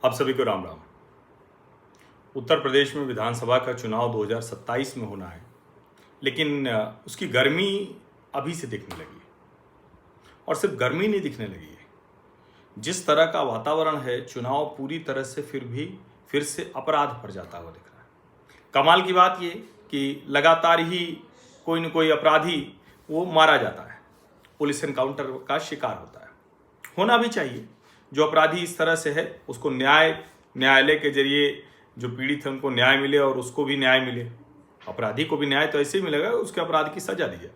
आप सभी को राम राम। उत्तर प्रदेश में विधानसभा का चुनाव 2027 में होना है, लेकिन उसकी गर्मी अभी से दिखने लगी है। और सिर्फ गर्मी नहीं दिखने लगी है, जिस तरह का वातावरण है, चुनाव पूरी तरह से फिर से अपराध पर जाता हुआ दिख रहा है। कमाल की बात ये कि लगातार ही कोई न कोई अपराधी वो मारा जाता है, पुलिस एनकाउंटर का शिकार होता है। होना भी चाहिए। जो अपराधी इस तरह से है उसको न्यायालय के जरिए जो पीड़ित है उनको न्याय मिले और उसको भी न्याय मिले। अपराधी को भी न्याय तो ऐसे ही मिलेगा, उसके अपराध की सजा दी जाए।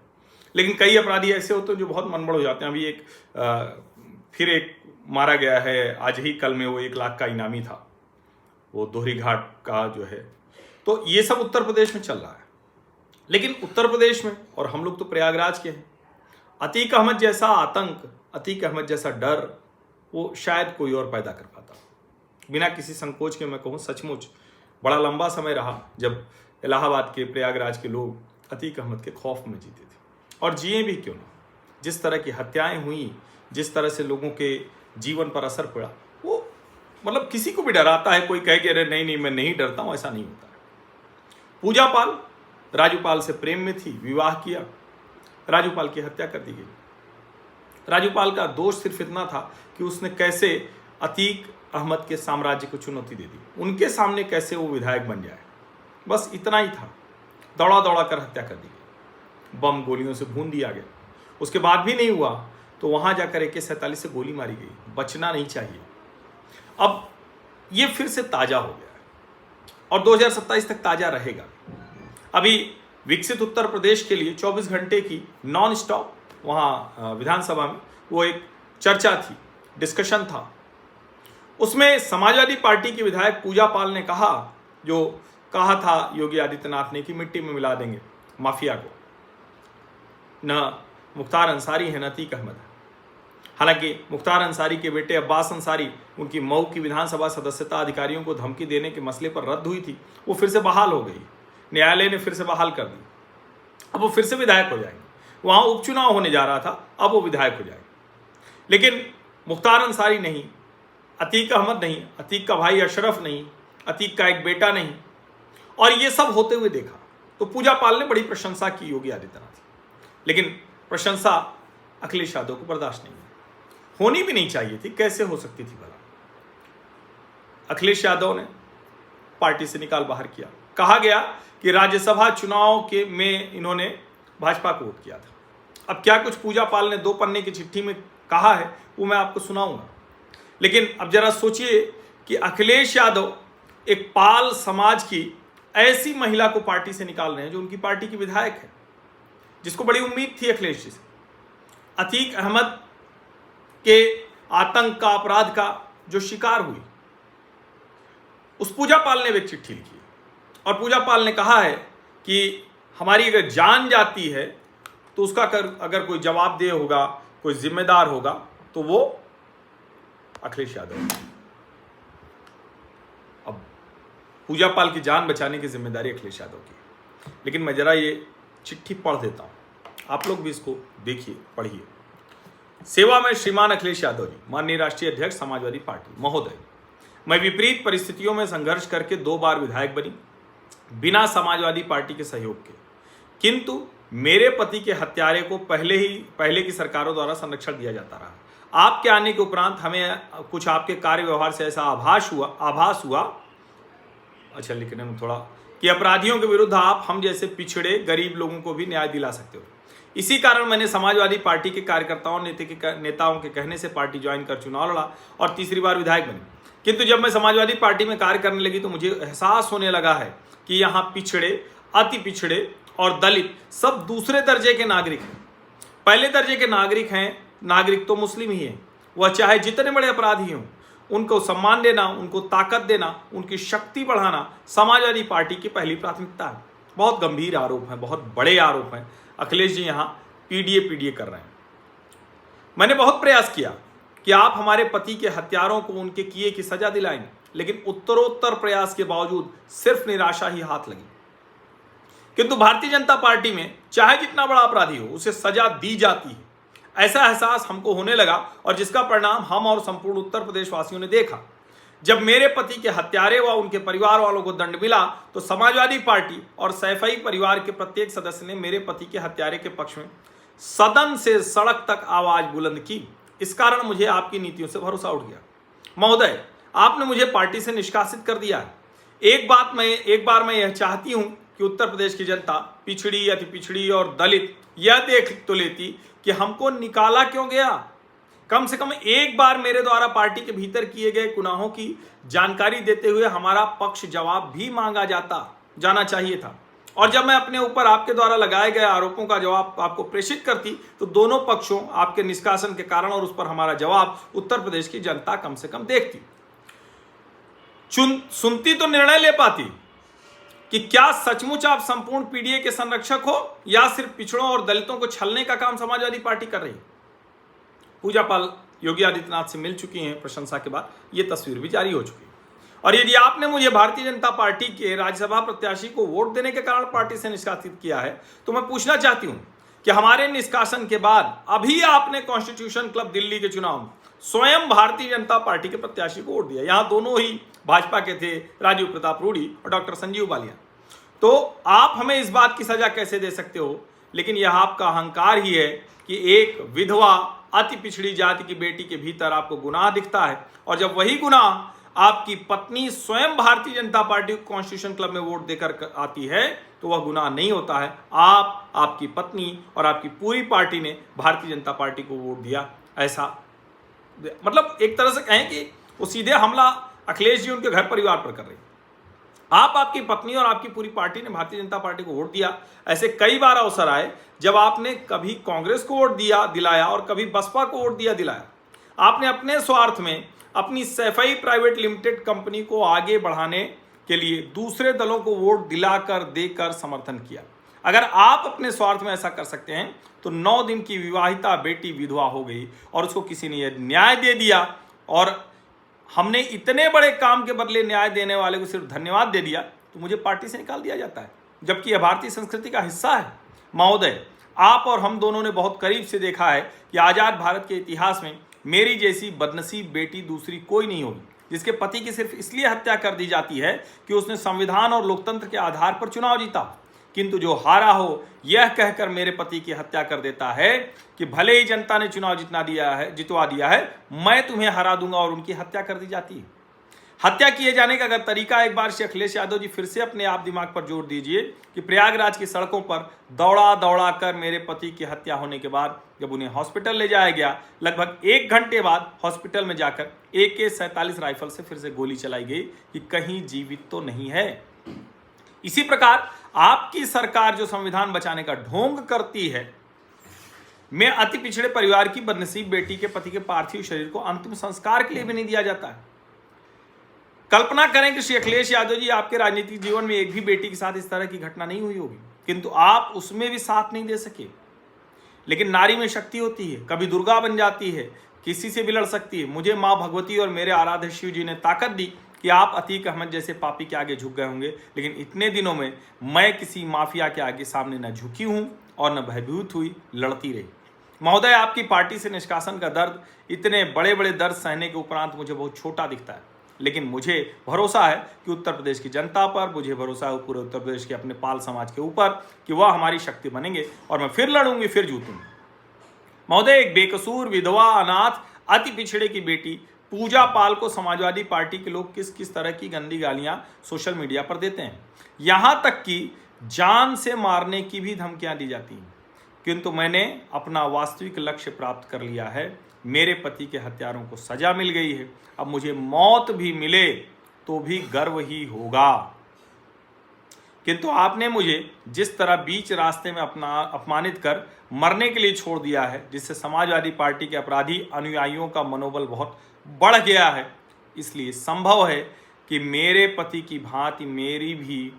लेकिन कई अपराधी ऐसे होते हैं जो बहुत मनबड़ हो जाते हैं। अभी फिर एक मारा गया है, आज ही कल में, वो 1 लाख का इनामी था, वो दोहरी घाट का जो है। तो ये सब उत्तर प्रदेश में चल रहा है। लेकिन उत्तर प्रदेश में, और हम लोग तो प्रयागराज के हैं, अतीक अहमद जैसा आतंक, अतीक अहमद जैसा डर वो शायद कोई और पैदा कर पाता। बिना किसी संकोच के मैं कहूँ, सचमुच बड़ा लंबा समय रहा जब इलाहाबाद के, प्रयागराज के लोग अतीक अहमद के खौफ में जीते थे, और जिए भी क्यों ना। जिस तरह की हत्याएं हुई, जिस तरह से लोगों के जीवन पर असर पड़ा, वो मतलब किसी को भी डराता है। कोई कहे कि अरे नहीं मैं नहीं डरता हूँ, ऐसा नहीं होता है। पूजा पाल राजूपाल से प्रेम में थी, विवाह किया, राजूपाल की हत्या कर दी गई। राजूपाल का दोष सिर्फ इतना था कि उसने कैसे अतीक अहमद के साम्राज्य को चुनौती दे दी, उनके सामने कैसे वो विधायक बन जाए, बस इतना ही था। दौड़ा दौड़ा कर हत्या कर दी गई, बम गोलियों से भून दिया गया। उसके बाद भी नहीं हुआ तो वहां जाकर AK-47 से गोली मारी गई। बचना नहीं चाहिए। अब ये फिर से ताजा हो गया है और 2027 तक ताजा रहेगा। अभी विकसित उत्तर प्रदेश के लिए 24 घंटे की नॉन स्टॉप वहाँ विधानसभा में वो एक चर्चा थी, डिस्कशन था। उसमें समाजवादी पार्टी की विधायक पूजा पाल ने जो कहा था योगी आदित्यनाथ ने कि मिट्टी में मिला देंगे माफिया को, न मुख्तार अंसारी है न अतीक अहमद है। हालांकि मुख्तार अंसारी के बेटे अब्बास अंसारी, उनकी मऊ की विधानसभा सदस्यता अधिकारियों को धमकी देने के मसले पर रद्द हुई थी, वो फिर से बहाल हो गई। न्यायालय ने फिर से बहाल कर दी। अब वो फिर से विधायक हो जाएंगे। वहां उपचुनाव होने जा रहा था, अब वो विधायक हो जाएंगे। लेकिन मुख्तार अंसारी नहीं, अतीक अहमद नहीं, अतीक का भाई अशरफ नहीं, अतीक का एक बेटा नहीं, और ये सब होते हुए देखा तो पूजा पाल ने बड़ी प्रशंसा की योगी आदित्यनाथ की। लेकिन प्रशंसा अखिलेश यादव को बर्दाश्त नहीं हुई, होनी भी नहीं चाहिए थी। कैसे हो सकती थी भला? अखिलेश यादव ने पार्टी से निकाल बाहर किया। कहा गया कि राज्यसभा चुनाव में इन्होंने भाजपा को वोट किया था। अब क्या कुछ पूजा पाल ने 2 पन्ने की चिट्ठी में कहा है वो मैं आपको सुनाऊंगा। लेकिन अब जरा सोचिए कि अखिलेश यादव एक पाल समाज की ऐसी महिला को पार्टी से निकाल रहे हैं जो उनकी पार्टी की विधायक है, जिसको बड़ी उम्मीद थी अखिलेश जी से। अतीक अहमद के आतंक का, अपराध का जो शिकार हुई, उस पूजा पाल ने एक चिट्ठी लिखी और पूजा पाल ने कहा है कि हमारी अगर जान जाती है तो उसका अगर कोई जवाबदेह होगा, कोई जिम्मेदार होगा तो वो अखिलेश यादव है। अब पूजा पाल की जान बचाने की जिम्मेदारी अखिलेश यादव की। लेकिन मैं जरा ये चिट्ठी पढ़ देता हूं, आप लोग भी इसको देखिए, पढ़िए। सेवा में श्रीमान अखिलेश यादव जी, माननीय राष्ट्रीय अध्यक्ष समाजवादी पार्टी महोदय, मैं विपरीत परिस्थितियों में संघर्ष करके 2 बार विधायक बनी, बिना समाजवादी पार्टी के सहयोग के। किंतु मेरे पति के हत्यारे को पहले की सरकारों द्वारा संरक्षण दिया जाता रहा। आपके आने के उपरांत हमें कुछ आपके कार्य व्यवहार से ऐसा आभास हुआ, अच्छा लिखने में थोड़ा, कि अपराधियों के विरुद्ध आप हम जैसे पिछड़े गरीब लोगों को भी न्याय दिला सकते हो। इसी कारण मैंने समाजवादी पार्टी के कार्यकर्ताओं नेताओं के कहने से पार्टी ज्वाइन कर चुनाव लड़ा और तीसरी बार विधायक बनी। किंतु जब मैं समाजवादी पार्टी में कार्य करने लगी तो मुझे एहसास होने लगा है कि यहाँ पिछड़े, अति पिछड़े और दलित सब दूसरे दर्जे के नागरिक हैं। पहले दर्जे के नागरिक तो मुस्लिम ही हैं। वह चाहे जितने बड़े अपराधी हों, उनको सम्मान देना, उनको ताकत देना, उनकी शक्ति बढ़ाना समाजवादी पार्टी की पहली प्राथमिकता है। बहुत गंभीर आरोप हैं, बहुत बड़े आरोप हैं। अखिलेश जी यहाँ पीडीए कर रहे हैं। मैंने बहुत प्रयास किया कि आप हमारे पति के हत्यारों को उनके किए की सजा दिलाएंगे, लेकिन उत्तरोत्तर प्रयास के बावजूद सिर्फ निराशा ही हाथ लगी। किंतु भारतीय जनता पार्टी में चाहे जितना बड़ा अपराधी हो उसे सजा दी जाती है, ऐसा एहसास हमको होने लगा, और जिसका परिणाम हम और संपूर्ण उत्तर प्रदेश वासियों ने देखा। जब मेरे पति के हत्यारे व उनके परिवार वालों को दंड मिला तो समाजवादी पार्टी और सैफई परिवार के प्रत्येक सदस्य ने मेरे पति के हत्यारे के पक्ष में सदन से सड़क तक आवाज बुलंद की। इस कारण मुझे आपकी नीतियों से भरोसा उठ गया। महोदय, आपने मुझे पार्टी से निष्कासित कर दिया है। एक बार मैं यह चाहती हूं कि उत्तर प्रदेश की जनता, पिछड़ी, अति पिछड़ी और दलित, यह देख तो लेती कि हमको निकाला क्यों गया। कम से कम एक बार मेरे द्वारा पार्टी के भीतर किए गए गुनाहों की जानकारी देते हुए हमारा पक्ष जवाब भी मांगा जाना चाहिए था। और जब मैं अपने ऊपर आपके द्वारा लगाए गए आरोपों का जवाब आपको प्रेषित करती तो दोनों पक्षों, आपके निष्कासन के कारण और उस पर हमारा जवाब, उत्तर प्रदेश की जनता कम से कम देखती, सुनती तो निर्णय ले पाती कि क्या सचमुच आप संपूर्ण पीडीए के संरक्षक हो या सिर्फ पिछड़ों और दलितों को छलने का काम समाजवादी पार्टी कर रही है। पूजा पाल योगी आदित्यनाथ से मिल चुकी हैं प्रशंसा के बाद, यह तस्वीर भी जारी हो चुकी है। और यदि आपने मुझे भारतीय जनता पार्टी के राज्यसभा प्रत्याशी को वोट देने के कारण पार्टी से निष्कासित किया है तो मैं पूछना चाहती हूं कि हमारे निष्कासन के बाद अभी आपने कॉन्स्टिट्यूशन क्लब दिल्ली के चुनाव में स्वयं भारतीय जनता पार्टी के प्रत्याशी को वोट दिया। यहां दोनों ही भाजपा के थे, राजीव प्रताप रूडी और डॉक्टर संजीव बालिया। तो आप हमें इस बात की सजा कैसे दे सकते हो? लेकिन यह आपका अहंकार ही है कि एक विधवा, अति पिछड़ी जाति की बेटी के भीतर आपको गुनाह दिखता है, और जब वही गुनाह आपकी पत्नी स्वयं भारतीय जनता पार्टी को कॉन्स्टिट्यूशन क्लब में वोट देकर आती है तो वह गुनाह नहीं होता है। आपकी पत्नी और आपकी पूरी पार्टी ने भारतीय जनता पार्टी को वोट दिया। ऐसा मतलब एक तरह से कहें कि वो सीधे हमला अखिलेश जी उनके घर परिवार पर कर रही। आपकी पत्नी और आपकी पूरी पार्टी ने भारतीय जनता पार्टी को वोट दिया। ऐसे कई बार अवसर आए जब आपने कभी कांग्रेस को वोट दिलाया और कभी बसपा को वोट दिलाया। आपने अपने स्वार्थ में अपनी सैफई प्राइवेट लिमिटेड कंपनी को आगे बढ़ाने के लिए दूसरे दलों को वोट दिलाकर देकर समर्थन किया। अगर आप अपने स्वार्थ में ऐसा कर सकते हैं तो 9 दिन की विवाहिता बेटी विधवा हो गई और उसको किसी ने यह न्याय दे दिया, और हमने इतने बड़े काम के बदले न्याय देने वाले को सिर्फ धन्यवाद दे दिया तो मुझे पार्टी से निकाल दिया जाता है, जबकि यह भारतीय संस्कृति का हिस्सा है। महोदय, आप और हम दोनों ने बहुत करीब से देखा है कि आजाद भारत के इतिहास में मेरी जैसी बदनसीब बेटी दूसरी कोई नहीं होगी जिसके पति की सिर्फ इसलिए हत्या कर दी जाती है कि उसने संविधान और लोकतंत्र के आधार पर चुनाव जीता, किंतु जो हारा हो यह कहकर मेरे पति की हत्या कर देता है कि भले ही जनता ने चुनाव जितवा दिया है, मैं तुम्हें हरा दूंगा, और उनकी हत्या कर दी जाती है। हत्या किए जाने का अगर तरीका, एक बार श्री अखिलेश यादव जी फिर से अपने आप दिमाग पर जोर दीजिए कि प्रयागराज की सड़कों पर दौड़ा कर मेरे पति की हत्या होने के बाद जब उन्हें हॉस्पिटल ले जाया गया, लगभग 1 घंटे बाद हॉस्पिटल में जाकर AK-47 राइफल से फिर से गोली चलाई गई कि कहीं जीवित तो नहीं है। इसी प्रकार आपकी सरकार जो संविधान बचाने का ढोंग करती है, मैं अति पिछड़े परिवार की बदनसीब बेटी के पति के पार्थिव शरीर को अंतिम संस्कार के लिए भी नहीं दिया जाता है। कल्पना करें कि श्री अखिलेश यादव जी, आपके राजनीतिक जीवन में एक भी बेटी के साथ इस तरह की घटना नहीं हुई होगी, किंतु आप उसमें भी साथ नहीं दे सके। लेकिन नारी में शक्ति होती है, कभी दुर्गा बन जाती है, किसी से भी लड़ सकती है। मुझे माँ भगवती और मेरे आराध्य शिव जी ने ताकत दी कि आप अतीक अहमद जैसे पापी के आगे झुक गए होंगे, लेकिन इतने दिनों में मैं किसी माफिया के आगे सामने न झुकी हूं और न भयभीत हुई, लड़ती रही। महोदय, आपकी पार्टी से निष्कासन का दर्द, इतने बड़े बड़े दर्द सहने के उपरांत मुझे बहुत छोटा दिखता है, लेकिन मुझे भरोसा है कि उत्तर प्रदेश की जनता पर, मुझे भरोसा है पूरे उत्तर प्रदेश के अपने पाल समाज के ऊपर कि वह हमारी शक्ति बनेंगे और मैं फिर लड़ूंगी, फिर जीतूंगी। महोदय, एक बेकसूर विधवा, अनाथ, अति पिछड़े की बेटी पूजा पाल को समाजवादी पार्टी के लोग किस किस तरह की गंदी गालियां सोशल मीडिया पर देते हैं, यहां तक कि जान से मारने की भी धमकियां दी जाती हैं। किंतु मैंने अपना वास्तविक लक्ष्य प्राप्त कर लिया है। मेरे पति के हत्यारों को सजा मिल गई है। अब मुझे मौत भी मिले तो भी गर्व ही होगा। किंतु आपने मुझे जिस तरह बीच रास्ते में अपमानित कर मरने के लिए छोड़ दिया है, जिससे समाजवादी पार्टी के अपराधी अनुयायियों का मनोबल बहुत बढ़ गया है, इसलिए संभव है कि मेरे पति की भांति मेरी भी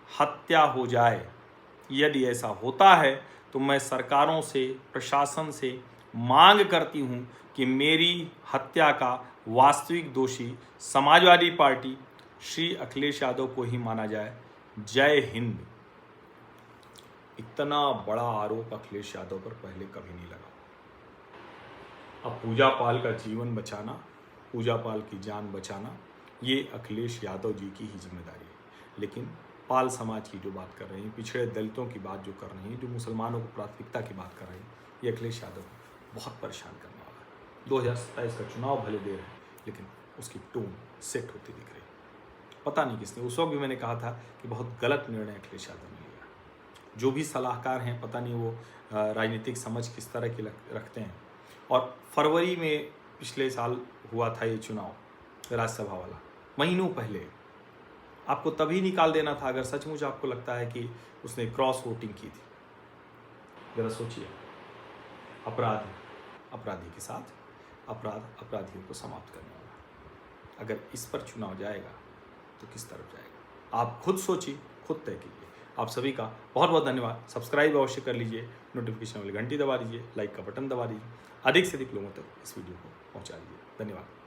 हत्या हो जाए। यदि ऐसा होता है तो मैं सरकारों से, प्रशासन से मांग करती हूं कि मेरी हत्या का वास्तविक दोषी समाजवादी पार्टी श्री अखिलेश यादव को ही माना जाए। जय हिंद। इतना बड़ा आरोप अखिलेश यादव पर पहले कभी नहीं लगा। अब पूजा पाल का जीवन बचाना, पूजा पाल की जान बचाना ये अखिलेश यादव जी की ही जिम्मेदारी है। लेकिन पाल समाज की जो बात कर रहे हैं, पिछड़े दलितों की बात जो कर रहे हैं, जो मुसलमानों को प्राथमिकता की बात कर रहे हैं, ये अखिलेश यादव को बहुत परेशान करने वाला है। 2027 का चुनाव भले देर है, लेकिन उसकी टोन सेट होती दिख रही है। पता नहीं किसने, उस वक्त भी मैंने कहा था कि बहुत गलत निर्णय अखिलेश यादव ने लिया। जो भी सलाहकार हैं, पता नहीं वो राजनीतिक समझ किस तरह की रखते हैं। और फरवरी में पिछले साल हुआ था ये चुनाव राज्यसभा वाला, महीनों पहले। आपको तभी निकाल देना था अगर सचमुच आपको लगता है कि उसने क्रॉस वोटिंग की थी। जरा सोचिए, अपराधी के साथ अपराधियों को समाप्त करने वाला, अगर इस पर चुनाव जाएगा तो किस तरफ जाएगा? आप खुद सोचिए, खुद तय कीजिए। आप सभी का बहुत बहुत धन्यवाद। सब्सक्राइब अवश्य कर लीजिए, नोटिफिकेशन वाली घंटी दबा दीजिए, लाइक का बटन दबा दीजिए, अधिक से अधिक लोगों तक इस वीडियो को पहुंचा दीजिए। धन्यवाद।